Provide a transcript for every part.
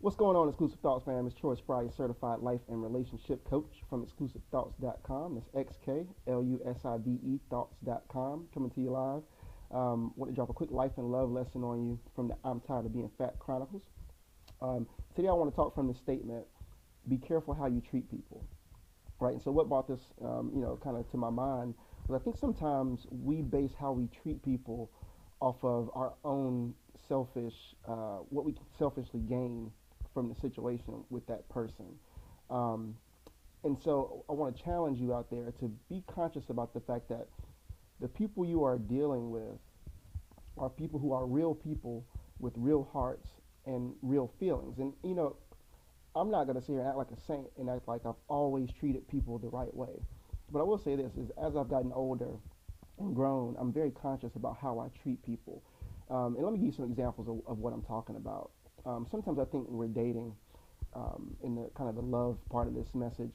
What's going on, Exclusive Thoughts fam? It's Troy Spry, certified life and relationship coach from exclusivethoughts.com. That's XKLUSIVE thoughts.com. Coming to you live. Want to drop a quick life and love lesson on you from the I'm Tired of Being Fat Chronicles. Today I want to talk from the statement, be careful how you treat people. Right? And so what brought this, kind of to my mind was I think sometimes we base how we treat people off of our own selfish, what we can selfishly gain from the situation with that person. Um, and so I want to challenge you out there to be conscious about the fact that the people you are dealing with are people who are real people with real hearts and real feelings. And, I'm not going to sit here and act like a saint and act like I've always treated people the right way. But I will say this is as I've gotten older and grown, I'm very conscious about how I treat people. And let me give you some examples of what I'm talking about. Sometimes I think when we're dating, in the kind of the love part of this message,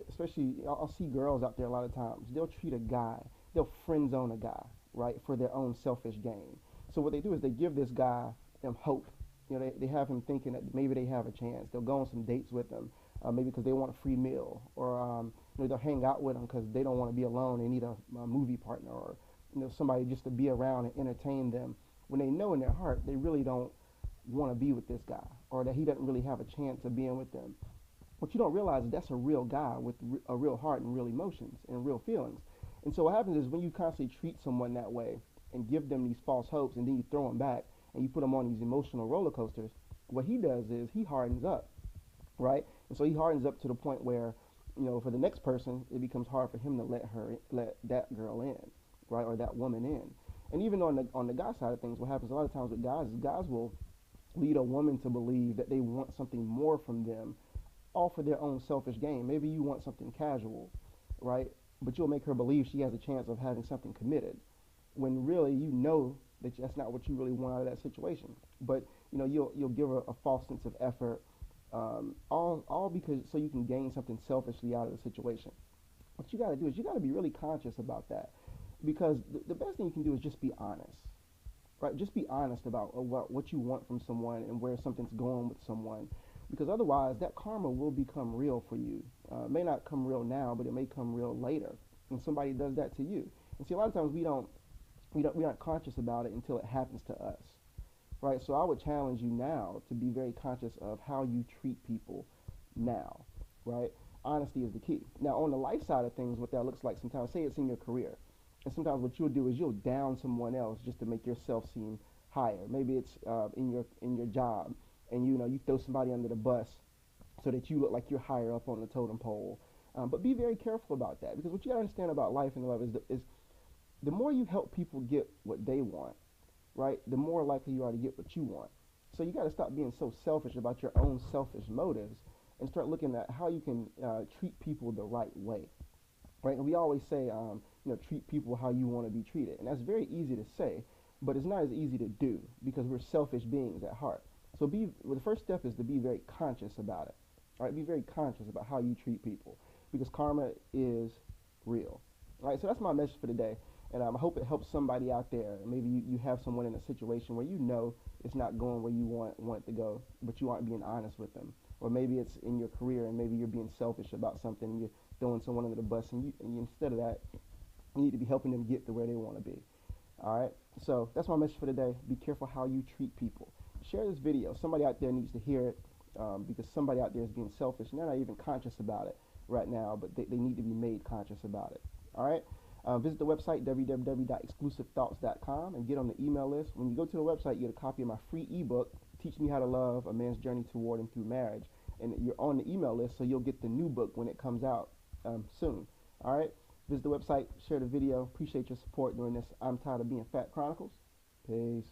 especially I'll see girls out there a lot of times. They'll treat a guy, they'll friend zone a guy, right, for their own selfish gain. So what they do is they give this guy hope. They have him thinking that maybe they have a chance. They'll go on some dates with him, maybe because they want a free meal, or they'll hang out with him because they don't want to be alone. They need a movie partner, or somebody just to be around and entertain them. When they know in their heart they really don't want to be with this guy, or that he doesn't really have a chance of being with them. What you don't realize is that's a real guy with a real heart and real emotions and real feelings. And so what happens is when you constantly treat someone that way and give them these false hopes, and then you throw them back and you put them on these emotional roller coasters, what he does is he hardens up, right? And so he hardens up to the point where, for the next person, it becomes hard for him to let that girl in, right, or that woman in. And even on the guy side of things, what happens a lot of times with guys is guys will lead a woman to believe that they want something more from them, all for their own selfish gain. Maybe you want something casual, right? But you'll make her believe she has a chance of having something committed, when really that that's not what you really want out of that situation. But you'll give her a false sense of effort, all because so you can gain something selfishly out of the situation. What you got to do is you got to be really conscious about that, because the best thing you can do is just be honest, right? Just be honest about what you want from someone and where something's going with someone, because otherwise that karma will become real for you. It may not come real now, but it may come real later, and somebody does that to you. And see, a lot of times we aren't conscious about it until it happens to us, right? So I would challenge you now to be very conscious of how you treat people now, right? Honesty is the key. Now, on the life side of things, what that looks like sometimes, say it's in your career, and sometimes what you'll do is you'll down someone else just to make yourself seem higher. Maybe it's in your job, and you throw somebody under the bus so that you look like you're higher up on the totem pole. But be very careful about that, because what you gotta understand about life and love is the more you help people get what they want, right, the more likely you are to get what you want. So you got to stop being so selfish about your own selfish motives and start looking at how you can treat people the right way, right? And we always say, treat people how you want to be treated, and that's very easy to say, but it's not as easy to do because we're selfish beings at heart. So the first step is to be very conscious about it, right? Be very conscious about how you treat people, because karma is real. All right, so that's my message for today. And I hope it helps somebody out there. Maybe you have someone in a situation where it's not going where you want it to go, but you aren't being honest with them. Or maybe it's in your career, and maybe you're being selfish about something, and you're throwing someone under the bus, and instead of that, you need to be helping them get to where they want to be. All right? So that's my message for today. Be careful how you treat people. Share this video. Somebody out there needs to hear it, because somebody out there is being selfish, and they're not even conscious about it right now, but they need to be made conscious about it. All right? Visit the website, www.exclusivethoughts.com, and get on the email list. When you go to the website, you get a copy of my free ebook, Teach Me How to Love, A Man's Journey Toward and Through Marriage. And you're on the email list, so you'll get the new book when it comes out soon. All right? Visit the website, share the video. Appreciate your support during this I'm Tired of Being Fat Chronicles. Peace.